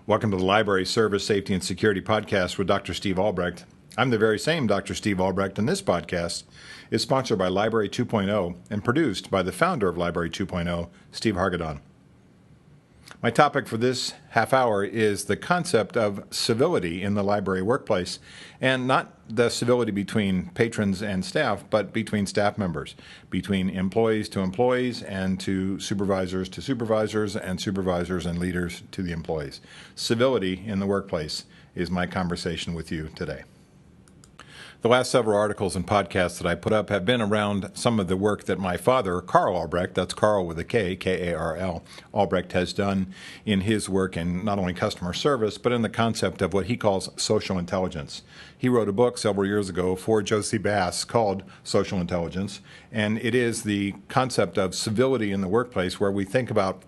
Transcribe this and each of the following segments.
Welcome to the Library Service, Safety, and Security Podcast with Dr. Steve Albrecht. I'm the very same Dr. Steve Albrecht, and this podcast is sponsored by Library 2.0 and produced by the founder of Library 2.0, Steve Hargadon. My topic for this half hour is the concept of civility in the library workplace, and not the civility between patrons and staff, but between staff members, between employees to employees, and to supervisors, and supervisors and leaders to the employees. Civility in the workplace is my conversation with you today. The last several articles and podcasts that I put up have been around some of the work that my father, Carl Albrecht, that's Carl with a K, K-A-R-L, Albrecht, has done in his work in not only customer service, but in the concept of what he calls social intelligence. He wrote a book several years ago for Josie Bass called Social Intelligence, and it is the concept of civility in the workplace, where we think about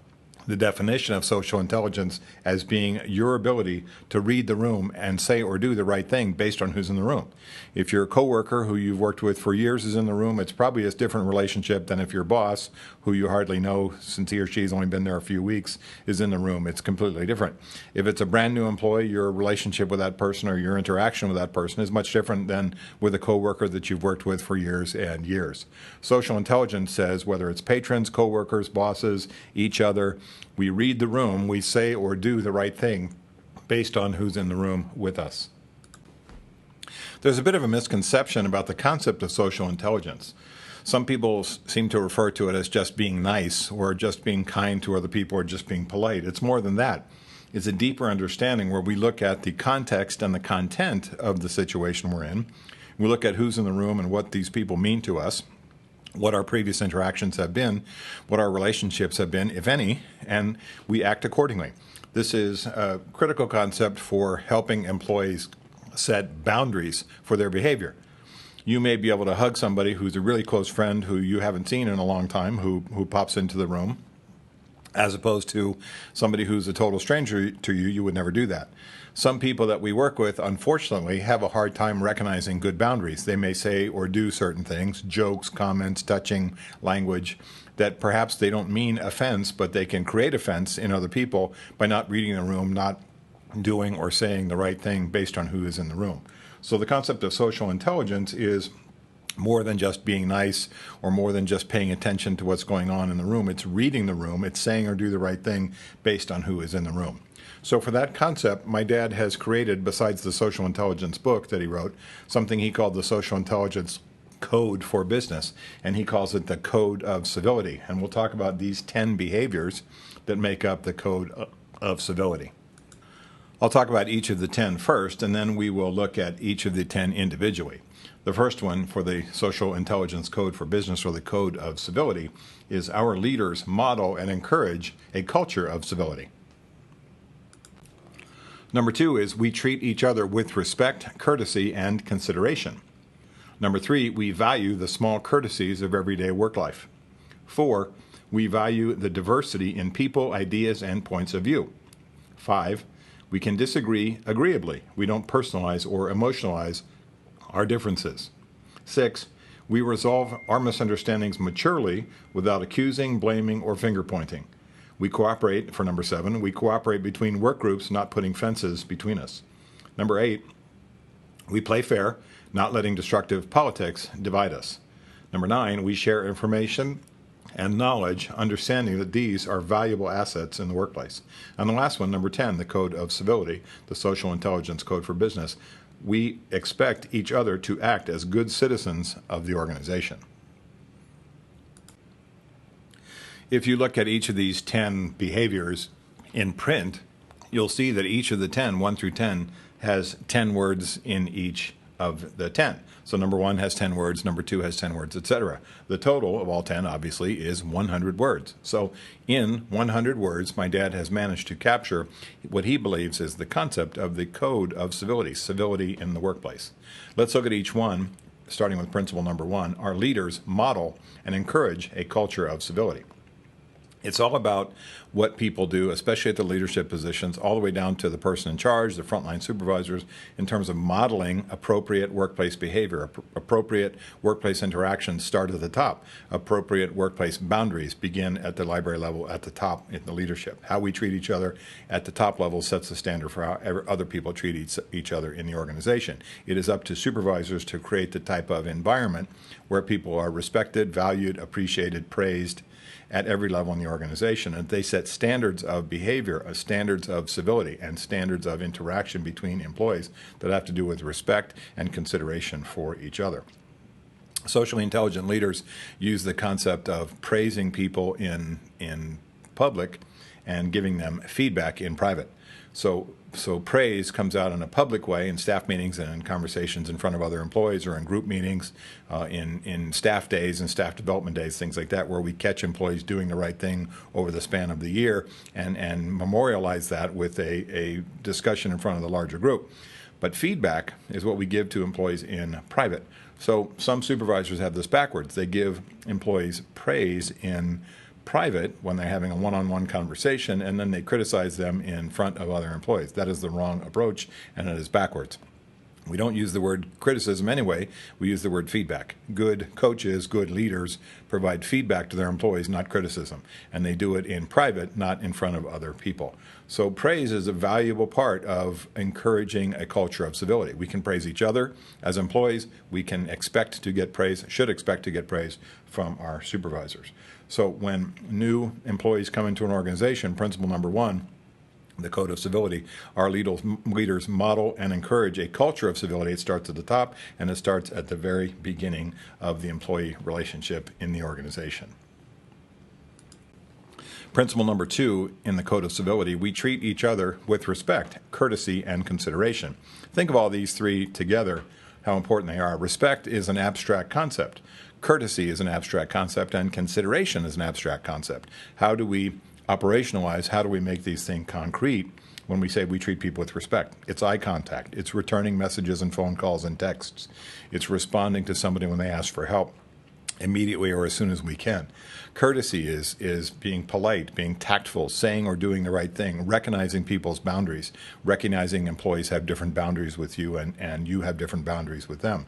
the definition of social intelligence as being your ability to read the room and say or do the right thing based on who's in the room. If your coworker who you've worked with for years is in the room, it's probably a different relationship than if your boss, who you hardly know since he or she's only been there a few weeks, is in the room. It's completely different. If it's a brand new employee, your relationship with that person or your interaction with that person is much different than with a coworker that you've worked with for years and years. Social intelligence says whether it's patrons, coworkers, bosses, each other, we read the room, we say or do the right thing based on who's in the room with us. There's a bit of a misconception about the concept of social intelligence. Some people seem to refer to it as just being nice or just being kind to other people or just being polite. It's more than that. It's a deeper understanding where we look at the context and the content of the situation we're in. We look at who's in the room and what these people mean to us, what our previous interactions have been, what our relationships have been, if any, and we act accordingly. This is a critical concept for helping employees set boundaries for their behavior. You may be able to hug somebody who's a really close friend who you haven't seen in a long time, who pops into the room, as opposed to somebody who's a total stranger to you. You would never do that. Some people that we work with, unfortunately, have a hard time recognizing good boundaries. They may say or do certain things, jokes, comments, touching language, that perhaps they don't mean offense, but they can create offense in other people by not reading the room, not doing or saying the right thing based on who is in the room. So the concept of social intelligence is more than just being nice or more than just paying attention to what's going on in the room. It's reading the room. It's saying or do the right thing based on who is in the room. So for that concept, my dad has created, besides the social intelligence book that he wrote, something he called the Social Intelligence Code for Business, and he calls it the Code of Civility. And we'll talk about these 10 behaviors that make up the Code of Civility. I'll talk about each of the 10 first, and then we will look at each of the 10 individually. The first one for the Social Intelligence Code for Business, or the Code of Civility, is our leaders model and encourage a culture of civility. Number 2 is we treat each other with respect, courtesy, and consideration. Number 3, we value the small courtesies of everyday work life. 4, we value the diversity in people, ideas, and points of view. 5, we can disagree agreeably. We don't personalize or emotionalize our differences. 6, we resolve our misunderstandings maturely without accusing, blaming, or finger pointing. We cooperate, for number 7, we cooperate between work groups, not putting fences between us. Number 8, we play fair, not letting destructive politics divide us. Number 9, we share information and knowledge, understanding that these are valuable assets in the workplace. And the last one, number 10, the Code of Civility, the Social Intelligence Code for Business. We expect each other to act as good citizens of the organization. If you look at each of these 10 behaviors in print, you'll see that each of the 10, 1 through 10, has 10 words in each of the 10. So number 1 has 10 words, number 2 has 10 words, etc. The total of all 10, obviously, is 100 words. So in 100 words, my dad has managed to capture what he believes is the concept of the Code of Civility, civility in the workplace. Let's look at each one, starting with principle number 1. Our leaders model and encourage a culture of civility. It's all about what people do, especially at the leadership positions, all the way down to the person in charge, the frontline supervisors, in terms of modeling appropriate workplace behavior. Appropriate workplace interactions start at the top. Appropriate workplace boundaries begin at the library level, at the top in the leadership. How we treat each other at the top level sets the standard for how other people treat each other in the organization. It is up to supervisors to create the type of environment where people are respected, valued, appreciated, praised at every level in the organization. And they set standards of behavior, standards of civility, and standards of interaction between employees that have to do with respect and consideration for each other. Socially intelligent leaders use the concept of praising people in public and giving them feedback in private. So praise comes out in a public way in staff meetings and in conversations in front of other employees or in group meetings, in staff days and staff development days, things like that, where we catch employees doing the right thing over the span of the year and memorialize that with a discussion in front of the larger group. But feedback is what we give to employees in private. So some supervisors have this backwards. They give employees praise in private when they're having a one-on-one conversation, and then they criticize them in front of other employees. That is the wrong approach, and it is backwards. We don't use the word criticism anyway. We use the word feedback. Good coaches, good leaders provide feedback to their employees, not criticism. And they do it in private, not in front of other people. So praise is a valuable part of encouraging a culture of civility. We can praise each other as employees. We can expect to get praise, should expect to get praise from our supervisors. So when new employees come into an organization, principle number one, the Code of Civility, our leaders model and encourage a culture of civility. It starts at the top, and it starts at the very beginning of the employee relationship in the organization. Principle number two in the Code of Civility, we treat each other with respect, courtesy, and consideration. Think of all these three together, how important they are. Respect is an abstract concept. Courtesy is an abstract concept, and consideration is an abstract concept. How do we operationalize, how do we make these things concrete when we say we treat people with respect? It's eye contact. It's returning messages and phone calls and texts. It's responding to somebody when they ask for help immediately or as soon as we can. Courtesy is being polite, being tactful, saying or doing the right thing, recognizing people's boundaries, recognizing employees have different boundaries with you and you have different boundaries with them.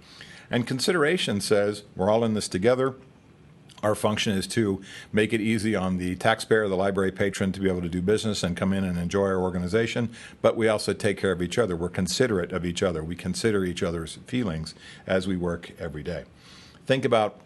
And consideration says we're all in this together. Our function is to make it easy on the taxpayer, the library patron, to be able to do business and come in and enjoy our organization, but we also take care of each other. We're considerate of each other. We consider each other's feelings as we work every day. Think about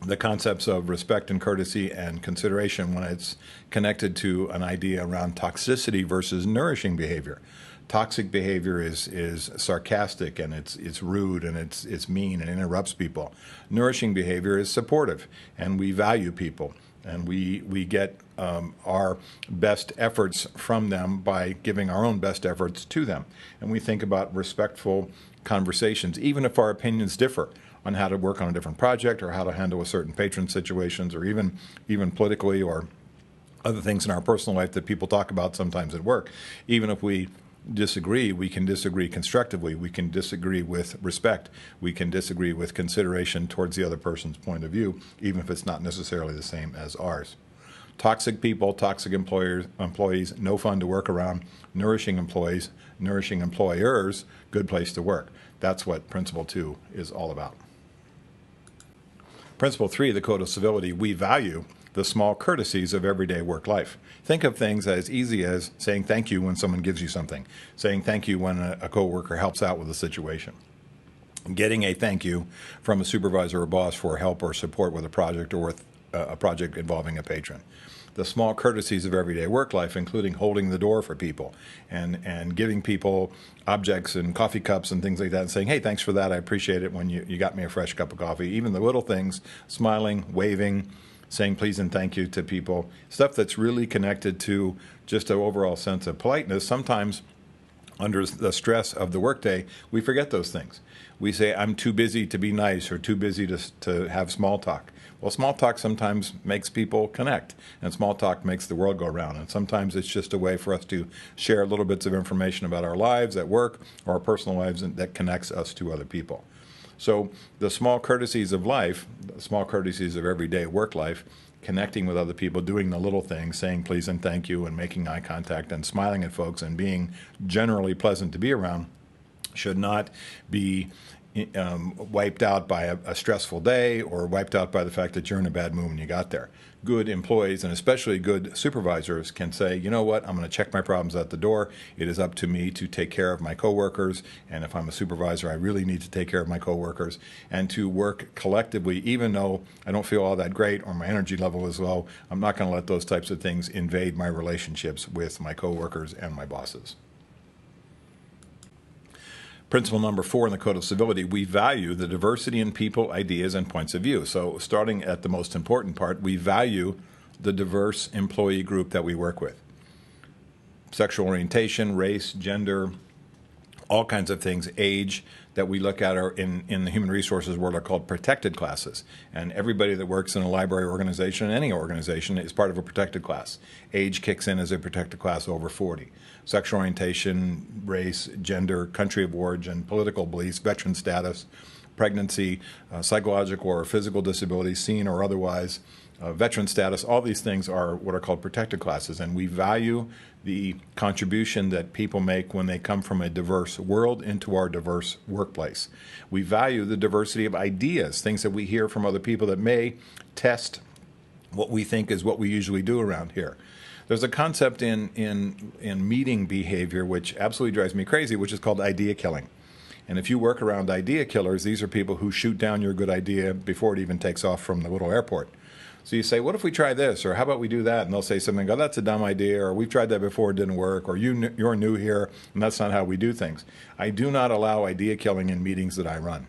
the concepts of respect and courtesy and consideration when it's connected to an idea around toxicity versus nourishing behavior. Toxic behavior is sarcastic and it's rude and it's mean and interrupts people. Nourishing behavior is supportive and we value people and we get our best efforts from them by giving our own best efforts to them. And we think about respectful conversations, even if our opinions differ on how to work on a different project or how to handle a certain patron situations or even politically or other things in our personal life that people talk about sometimes at work. Even if we disagree, we can disagree constructively. We can disagree with respect. We can disagree with consideration towards the other person's point of view, even if it's not necessarily the same as ours. Toxic people, toxic employees, no fun to work around. Nourishing employees, nourishing employers, good place to work. That's what Principle 2 is all about. Principle 3, the Code of Civility, we value the small courtesies of everyday work life. Think of things as easy as saying thank you when someone gives you something, saying thank you when a coworker helps out with a situation, getting a thank you from a supervisor or boss for help or support with a project or with a project involving a patron. The small courtesies of everyday work life, including holding the door for people and giving people objects and coffee cups and things like that and saying, hey, thanks for that. I appreciate it when you got me a fresh cup of coffee. Even the little things, smiling, waving, saying please and thank you to people, stuff that's really connected to just an overall sense of politeness. Sometimes under the stress of the workday, we forget those things. We say, I'm too busy to be nice or too busy to have small talk. Well, small talk sometimes makes people connect, and small talk makes the world go round. And sometimes it's just a way for us to share little bits of information about our lives at work or our personal lives that connects us to other people. So the small courtesies of life, the small courtesies of everyday work life, connecting with other people, doing the little things, saying please and thank you, and making eye contact and smiling at folks and being generally pleasant to be around should not be wiped out by a stressful day or wiped out by the fact that you're in a bad mood when you got there. Good employees, and especially good supervisors, can say, you know what, I'm going to check my problems at the door. It is up to me to take care of my coworkers, and if I'm a supervisor, I really need to take care of my coworkers, and to work collectively. Even though I don't feel all that great or my energy level is low, I'm not going to let those types of things invade my relationships with my coworkers and my bosses. Principle number 4 in the Code of Civility, we value the diversity in people, ideas, and points of view. So starting at the most important part, we value the diverse employee group that we work with. Sexual orientation, race, gender, all kinds of things, age, that we look at are in the human resources world are called protected classes. And everybody that works in a library organization, any organization, is part of a protected class. Age kicks in as a protected class over 40. Sexual orientation, race, gender, country of origin, political beliefs, veteran status, pregnancy, psychological or physical disability, seen or otherwise, veteran status, all these things are what are called protected classes, and we value the contribution that people make when they come from a diverse world into our diverse workplace. We value the diversity of ideas, things that we hear from other people that may test what we think is what we usually do around here. There's a concept in meeting behavior which absolutely drives me crazy, which is called idea killing. And if you work around idea killers, these are people who shoot down your good idea before it even takes off from the little airport. So you say, what if we try this? Or how about we do that? And they'll say something, oh, that's a dumb idea, or we've tried that before, it didn't work, or you're new here, and that's not how we do things. I do not allow idea killing in meetings that I run.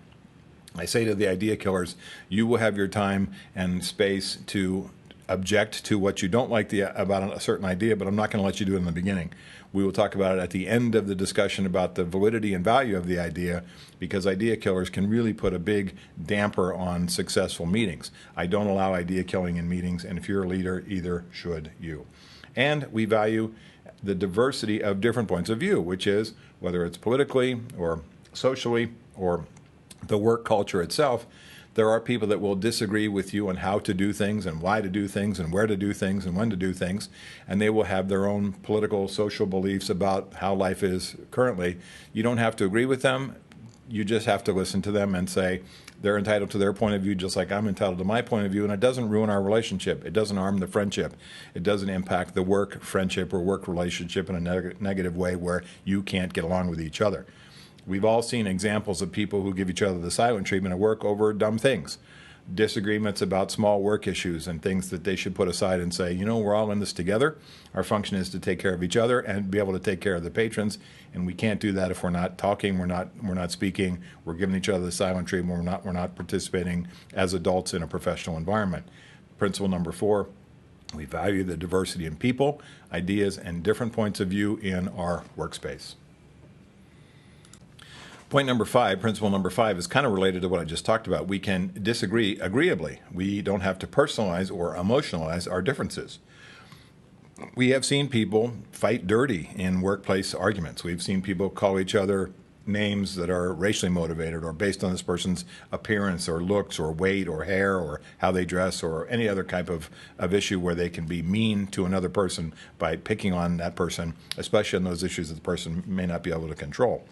I say to the idea killers, you will have your time and space to object to what you don't like about a certain idea, but I'm not going to let you do it in the beginning. We will talk about it at the end of the discussion about the validity and value of the idea, because idea killers can really put a big damper on successful meetings. I don't allow idea killing in meetings, and if you're a leader, either should you. And we value the diversity of different points of view, which is whether it's politically or socially or the work culture itself. There are people that will disagree with you on how to do things and why to do things and where to do things and when to do things, and they will have their own political, social beliefs about how life is currently. You don't have to agree with them. You just have to listen to them and say they're entitled to their point of view just like I'm entitled to my point of view, and it doesn't ruin our relationship. It doesn't harm the friendship. It doesn't impact the work friendship or work relationship in a negative way where you can't get along with each other. We've all seen examples of people who give each other the silent treatment at work over dumb things. Disagreements about small work issues and things that they should put aside and say, you know, we're all in this together. Our function is to take care of each other and be able to take care of the patrons. And we can't do that if we're not talking, we're not speaking, we're giving each other the silent treatment, we're not participating as adults in a professional environment. Principle number 4, we value the diversity in people, ideas, and different points of view in our workspace. Point number 5, principle number 5, is kind of related to what I just talked about. We can disagree agreeably. We don't have to personalize or emotionalize our differences. We have seen people fight dirty in workplace arguments. We've seen people call each other names that are racially motivated or based on this person's appearance or looks or weight or hair or how they dress or any other type of issue where they can be mean to another person by picking on that person, especially on those issues that the person may not be able to control.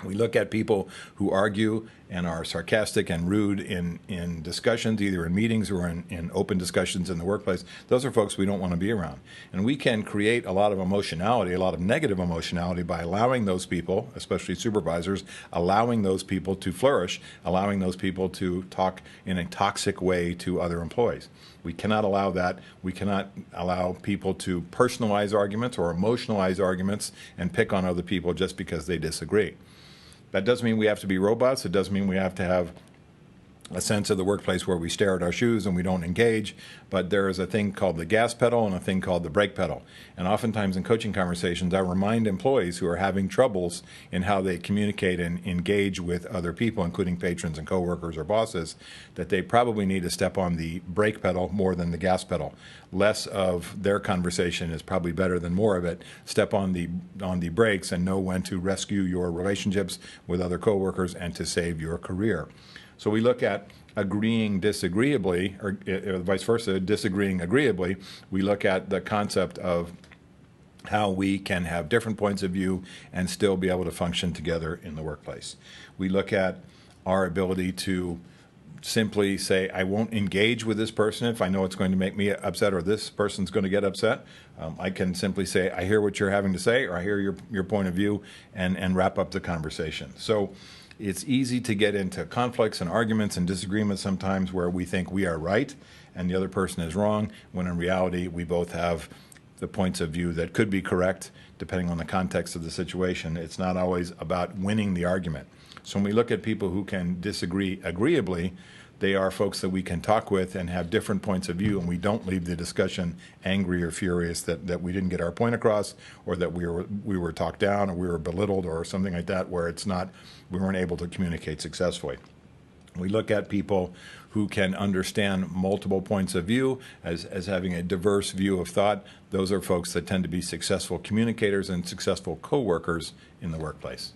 We look at people who argue and are sarcastic and rude in discussions, either in meetings or in open discussions in the workplace. Those are folks we don't want to be around. And we can create a lot of emotionality, a lot of negative emotionality by allowing those people, especially supervisors, allowing those people to flourish, allowing those people to talk in a toxic way to other employees. We cannot allow that. We cannot allow people to personalize arguments or emotionalize arguments and pick on other people just because they disagree. That doesn't mean we have to be robots. It doesn't mean we have to have a sense of the workplace where we stare at our shoes and we don't engage, but there is a thing called the gas pedal and a thing called the brake pedal. And oftentimes in coaching conversations, I remind employees who are having troubles in how they communicate and engage with other people, including patrons and coworkers or bosses, that they probably need to step on the brake pedal more than the gas pedal. Less of their conversation is probably better than more of it. Step on the brakes and know when to rescue your relationships with other coworkers and to save your career. So we look at agreeing disagreeably, or vice versa, disagreeing agreeably. We look at the concept of how we can have different points of view and still be able to function together in the workplace. We look at our ability to simply say, I won't engage with this person if I know it's going to make me upset or this person's going to get upset. I can simply say, I hear what you're having to say, or I hear your point of view, and wrap up the conversation. So it's easy to get into conflicts and arguments and disagreements sometimes where we think we are right and the other person is wrong, when in reality we both have the points of view that could be correct depending on the context of the situation. It's not always about winning the argument. So when we look at people who can disagree agreeably, they are folks that we can talk with and have different points of view, and we don't leave the discussion angry or furious that we didn't get our point across, or that we were talked down, or we were belittled, or something like that, where we weren't able to communicate successfully. We look at people who can understand multiple points of view as having a diverse view of thought. Those are folks that tend to be successful communicators and successful co-workers in the workplace.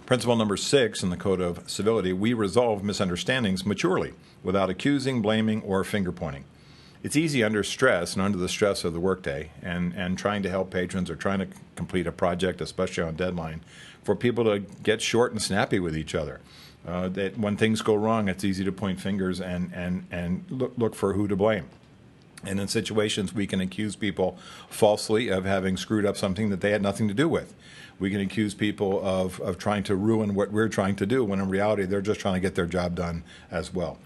Principle number 6 in the Code of Civility: we resolve misunderstandings maturely without accusing, blaming, or finger pointing. It's easy under stress and under the stress of the workday and trying to help patrons or trying to complete a project, especially on deadline, for people to get short and snappy with each other. That when things go wrong, it's easy to point fingers and look for who to blame. And in situations, we can accuse people falsely of having screwed up something that they had nothing to do with. We can accuse people of trying to ruin what we're trying to do, when in reality, they're just trying to get their job done as well.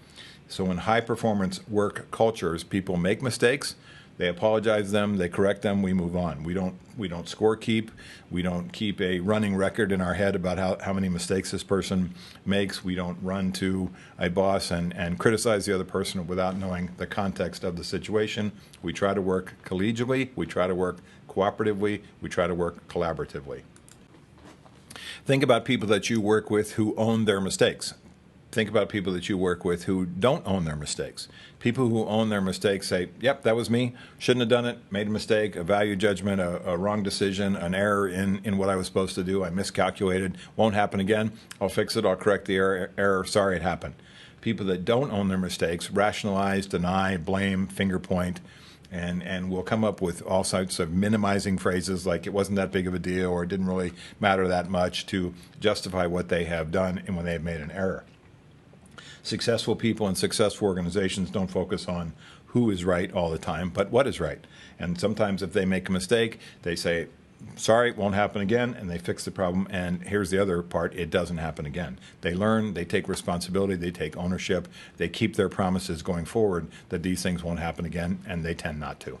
So in high-performance work cultures, people make mistakes, they apologize them, they correct them, we move on. We don't score keep. We don't keep a running record in our head about how many mistakes this person makes. We don't run to a boss and criticize the other person without knowing the context of the situation. We try to work collegially. We try to work cooperatively. We try to work collaboratively. Think about people that you work with who own their mistakes. Think about people that you work with who don't own their mistakes. People who own their mistakes say, yep, that was me, shouldn't have done it, made a mistake, a value judgment, a wrong decision, an error in what I was supposed to do, I miscalculated, won't happen again, I'll fix it, I'll correct the error, sorry it happened. People that don't own their mistakes rationalize, deny, blame, finger point, and will come up with all sorts of minimizing phrases like it wasn't that big of a deal or it didn't really matter that much to justify what they have done and when they have made an error. Successful people and successful organizations don't focus on who is right all the time, but what is right. And sometimes if they make a mistake, they say, sorry, it won't happen again, and they fix the problem. And here's the other part, it doesn't happen again. They learn, they take responsibility, they take ownership, they keep their promises going forward that these things won't happen again, and they tend not to.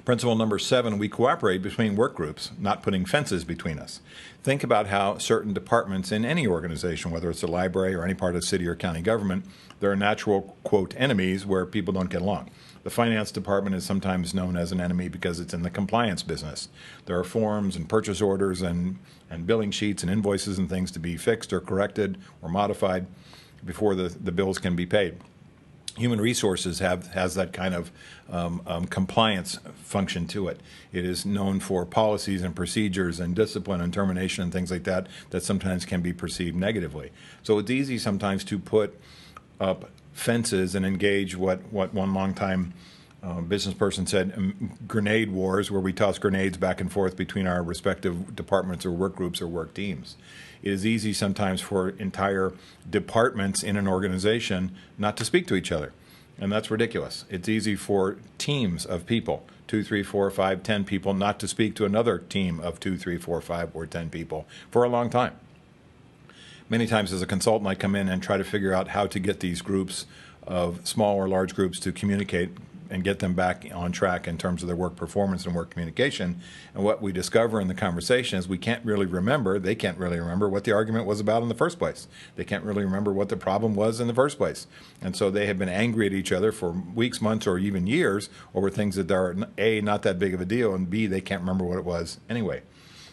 Principle number 7, we cooperate between work groups, not putting fences between us. Think about how certain departments in any organization, whether it's a library or any part of city or county government, there are natural, quote, enemies where people don't get along. The finance department is sometimes known as an enemy because it's in the compliance business. There are forms and purchase orders and billing sheets and invoices and things to be fixed or corrected or modified before the bills can be paid. Human resources has that kind of compliance function to it. It is known for policies and procedures and discipline and termination and things like that sometimes can be perceived negatively. So it's easy sometimes to put up fences and engage what one longtime business person said, grenade wars, where we toss grenades back and forth between our respective departments or work groups or work teams. It is easy sometimes for entire departments in an organization not to speak to each other, and that's ridiculous. It's easy for teams of people, 2, 3, 4, 5, 10 people, not to speak to another team of 2, 3, 4, 5, or 10 people for a long time. Many times as a consultant, I come in and try to figure out how to get these groups of small or large groups to communicate and get them back on track in terms of their work performance and work communication. And what we discover in the conversation is they can't really remember what the argument was about in the first place. They can't really remember what the problem was in the first place. And so they have been angry at each other for weeks, months, or even years over things that are, A, not that big of a deal, and B, they can't remember what it was anyway.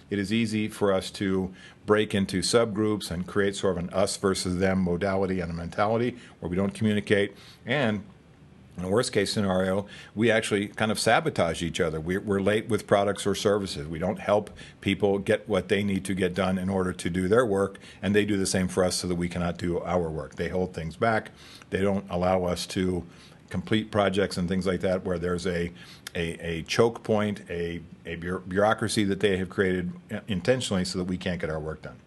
It is easy for us to break into subgroups and create sort of an us versus them modality and a mentality where we don't communicate, and In a worst case scenario, we actually kind of sabotage each other. We're late with products or services. We don't help people get what they need to get done in order to do their work, and they do the same for us so that we cannot do our work. They hold things back. They don't allow us to complete projects and things like that where there's a choke point, a bureaucracy that they have created intentionally so that we can't get our work done.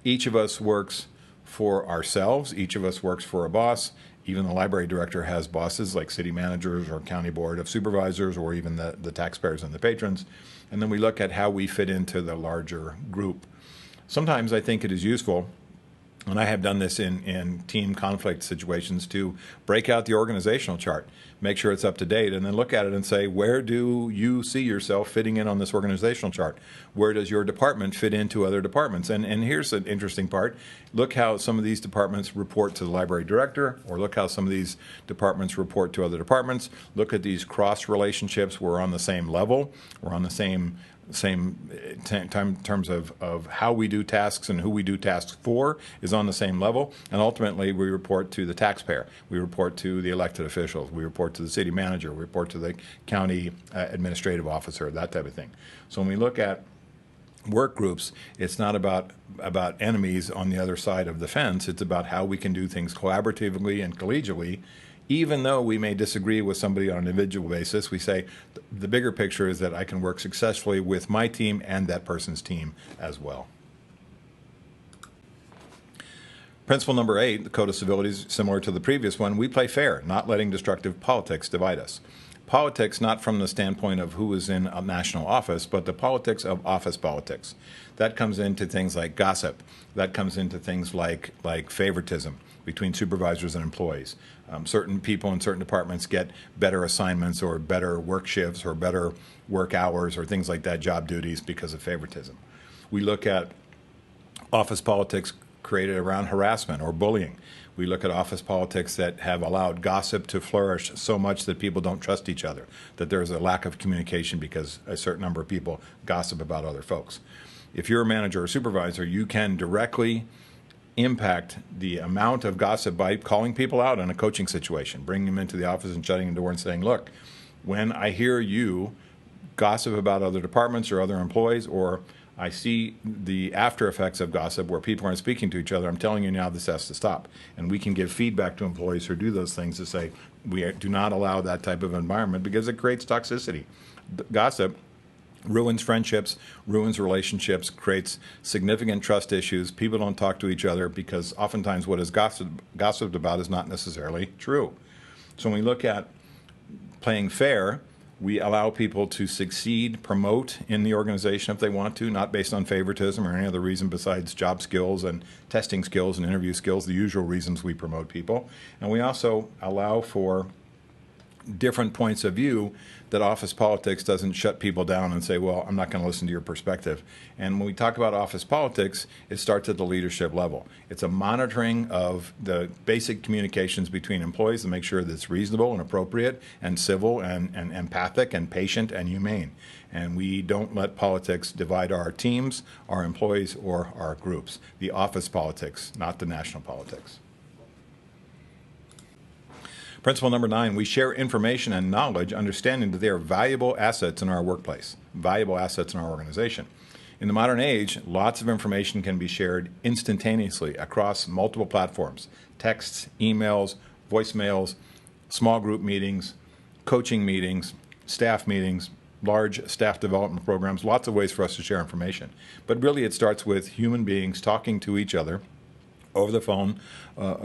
Each of us works for ourselves. Each of us works for a boss. Even the library director has bosses like city managers or county board of supervisors or even the taxpayers and the patrons. And then we look at how we fit into the larger group. Sometimes I think it is useful, and I have done this in team conflict situations, to break out the organizational chart, make sure it's up to date, and then look at it and say, where do you see yourself fitting in on this organizational chart? Where does your department fit into other departments? And here's an interesting part. Look how some of these departments report to the library director, or look how some of these departments report to other departments. Look at these cross relationships. We're on the same level. We're on the same terms of how we do tasks and who we do tasks for is on the same level. And ultimately, we report to the taxpayer. We report to the elected officials. We report to the city manager. We report to the county administrative officer, that type of thing. So when we look at work groups, it's not about enemies on the other side of the fence. It's about how we can do things collaboratively and collegially. Even though we may disagree with somebody on an individual basis, we say the bigger picture is that I can work successfully with my team and that person's team as well. Principle number 8, the Code of Civility, is similar to the previous one. We play fair, not letting destructive politics divide us. Politics not from the standpoint of who is in a national office, but the politics of office politics. That comes into things like gossip. That comes into things like favoritism between supervisors and employees. Certain people in certain departments get better assignments or better work shifts or better work hours or things like that, job duties, because of favoritism. We look at office politics created around harassment or bullying. We look at office politics that have allowed gossip to flourish so much that people don't trust each other, that there's a lack of communication because a certain number of people gossip about other folks. If you're a manager or supervisor, you can directly impact the amount of gossip by calling people out in a coaching situation, bringing them into the office and shutting the door and saying, look, when I hear you gossip about other departments or other employees, or I see the after effects of gossip where people aren't speaking to each other, I'm telling you now this has to stop. And we can give feedback to employees who do those things to say, we do not allow that type of environment because it creates toxicity. Gossip ruins friendships, ruins relationships, creates significant trust issues. People don't talk to each other because oftentimes what is gossiped about is not necessarily true. So when we look at playing fair, we allow people to succeed, promote in the organization if they want to, not based on favoritism or any other reason besides job skills and testing skills and interview skills, the usual reasons we promote people. And we also allow for different points of view, that office politics doesn't shut people down and say, well, I'm not going to listen to your perspective. And when we talk about office politics, it starts at the leadership level. It's a monitoring of the basic communications between employees to make sure that it's reasonable and appropriate and civil and empathic and patient and humane. And we don't let politics divide our teams, our employees, or our groups. The office politics, not the national politics. Principle number 9, we share information and knowledge, understanding that they are valuable assets in our workplace, valuable assets in our organization. In the modern age, lots of information can be shared instantaneously across multiple platforms: texts, emails, voicemails, small group meetings, coaching meetings, staff meetings, large staff development programs, lots of ways for us to share information. But really it starts with human beings talking to each other over the phone,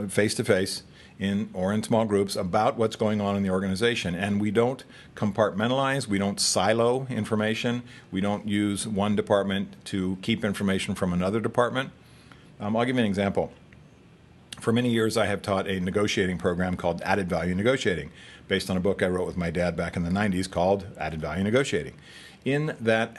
face-to-face, in small groups about what's going on in the organization. And we don't compartmentalize, we don't silo information, we don't use one department to keep information from another department. I'll give you an example. For many years I have taught a negotiating program called Added Value Negotiating, based on a book I wrote with my dad back in the 90s called Added Value Negotiating. In that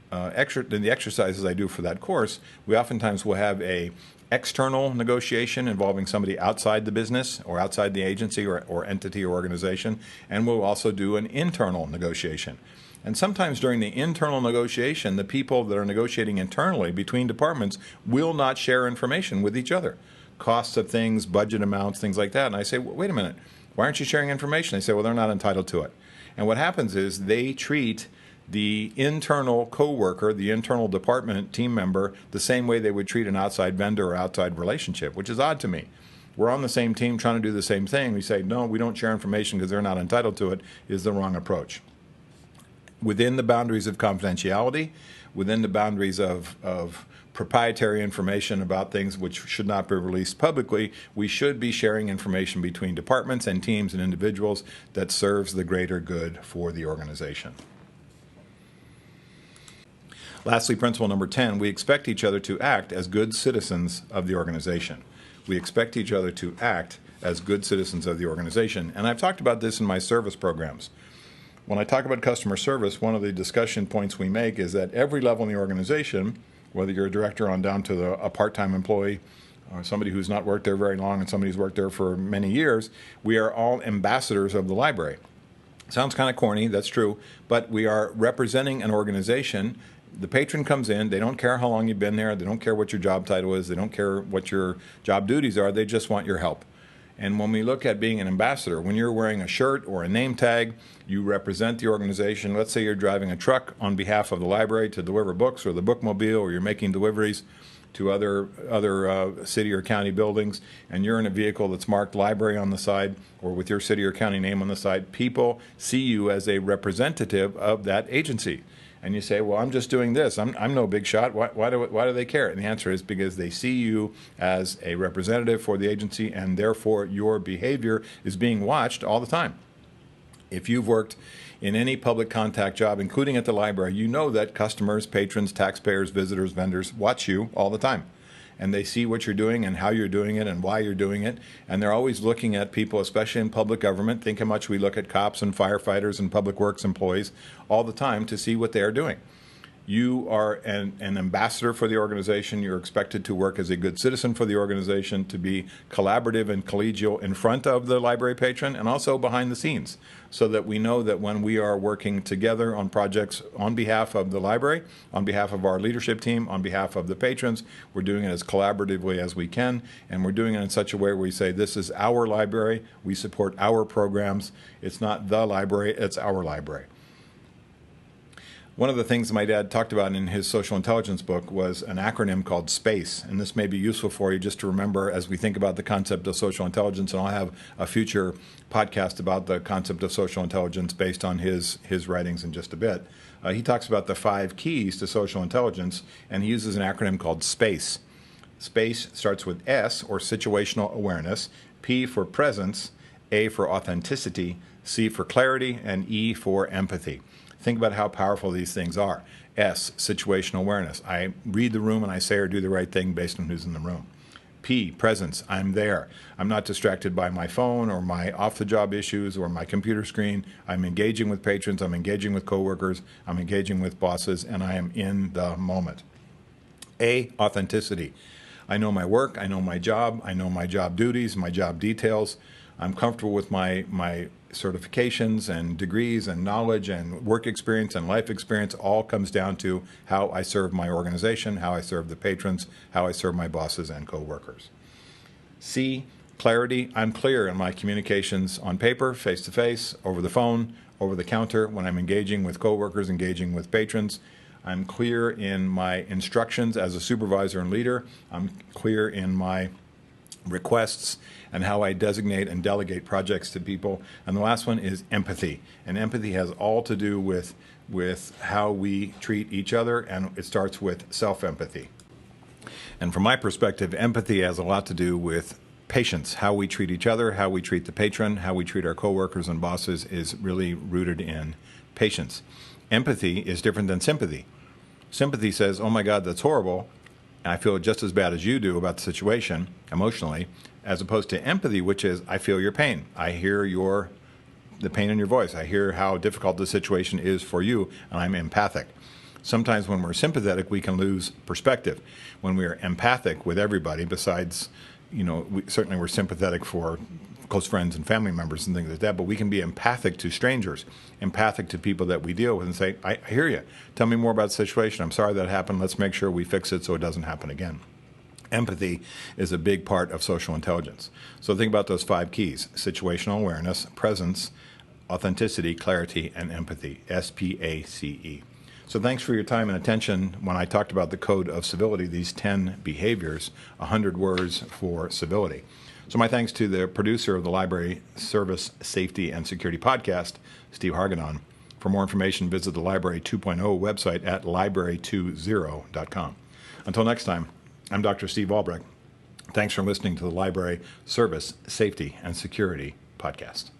in the exercises I do for that course, we oftentimes will have a external negotiation involving somebody outside the business or outside the agency or entity or organization, and we'll also do an internal negotiation. And sometimes during the internal negotiation, the people that are negotiating internally between departments will not share information with each other. Costs of things, budget amounts, things like that. And I say, wait a minute, Why aren't you sharing information? They say, well, they're not entitled to it. And what happens is they treat the internal coworker, the internal department team member, the same way they would treat an outside vendor or outside relationship, which is odd to me. We're on the same team trying to do the same thing. We say, no, we don't share information because they're not entitled to it, is the wrong approach. Within the boundaries of confidentiality, within the boundaries of proprietary information about things which should not be released publicly, we should be sharing information between departments and teams and individuals that serves the greater good for the organization. Lastly, principle number 10, we expect each other to act as good citizens of the organization. We expect each other to act as good citizens of the organization. And I've talked about this in my service programs. When I talk about customer service, one of the discussion points we make is that every level in the organization, whether you're a director on down to a part-time employee or somebody who's not worked there very long and somebody who's worked there for many years, we are all ambassadors of the library. Sounds kind of corny, that's true, but we are representing an organization. The patron comes in, they don't care how long you've been there, they don't care what your job title is, they don't care what your job duties are, they just want your help. And when we look at being an ambassador, when you're wearing a shirt or a name tag, you represent the organization. Let's say you're driving a truck on behalf of the library to deliver books or the bookmobile, or you're making deliveries to other city or county buildings, and you're in a vehicle that's marked library on the side or with your city or county name on the side. People see you as a representative of that agency. And you say, well, I'm just doing this. I'm no big shot. Why do they care? And the answer is because they see you as a representative for the agency, and therefore your behavior is being watched all the time. If you've worked in any public contact job, including at the library, you know that customers, patrons, taxpayers, visitors, vendors watch you all the time. And they see what you're doing and how you're doing it and why you're doing it. And they're always looking at people, especially in public government. Think how much we look at cops and firefighters and public works employees all the time to see what they are doing. You are an ambassador for the organization. You're expected to work as a good citizen for the organization, to be collaborative and collegial in front of the library patron and also behind the scenes, so that we know that when we are working together on projects on behalf of the library, on behalf of our leadership team, on behalf of the patrons, we're doing it as collaboratively as we can, and we're doing it in such a way where we say, this is our library, we support our programs. It's not the library, it's our library. One of the things my dad talked about in his social intelligence book was an acronym called SPACE, and this may be useful for you just to remember as we think about the concept of social intelligence, and I'll have a future podcast about the concept of social intelligence based on his writings in just a bit. He talks about the 5 keys to social intelligence, and he uses an acronym called SPACE. SPACE starts with S, or situational awareness, P for presence, A for authenticity, C for clarity, and E for empathy. Think about how powerful these things are. S, situational awareness. I read the room and I say or do the right thing based on who's in the room. P, presence. I'm there. I'm not distracted by my phone or my off-the-job issues or my computer screen. I'm engaging with patrons. I'm engaging with coworkers. I'm engaging with bosses, and I am in the moment. A, authenticity. I know my work. I know my job. I know my job duties, my job details. I'm comfortable with my certifications and degrees and knowledge and work experience and life experience. All comes down to how I serve my organization, how I serve the patrons, how I serve my bosses and coworkers. C, clarity. I'm clear in my communications on paper, face-to-face, over the phone, over the counter, when I'm engaging with coworkers, engaging with patrons. I'm clear in my instructions as a supervisor and leader. I'm clear in my requests and how I designate and delegate projects to people. And the last one is empathy. And empathy has all to do with how we treat each other, and it starts with self-empathy. And from my perspective, empathy has a lot to do with patience. How we treat each other, how we treat the patron, how we treat our coworkers and bosses is really rooted in patience. Empathy is different than sympathy. Sympathy says, oh my God, that's horrible. I feel just as bad as you do about the situation emotionally, as opposed to empathy, which is I feel your pain. I hear the pain in your voice. I hear how difficult the situation is for you, and I'm empathic. Sometimes when we're sympathetic, we can lose perspective. When we are empathic with everybody, besides, certainly we're sympathetic for close friends and family members and things like that, but we can be empathic to strangers, empathic to people that we deal with, and say, I hear you. Tell me more about the situation. I'm sorry that happened. Let's make sure we fix it so it doesn't happen again. Empathy is a big part of social intelligence. So think about those 5 keys: situational awareness, presence, authenticity, clarity, and empathy. SPACE. So thanks for your time and attention when I talked about the code of civility, these 10 behaviors, 100 words for civility. So my thanks to the producer of the Library Service, Safety, and Security podcast, Steve Hargadon. For more information, visit the Library 2.0 website at library20.com. Until next time, I'm Dr. Steve Albrecht. Thanks for listening to the Library Service, Safety, and Security podcast.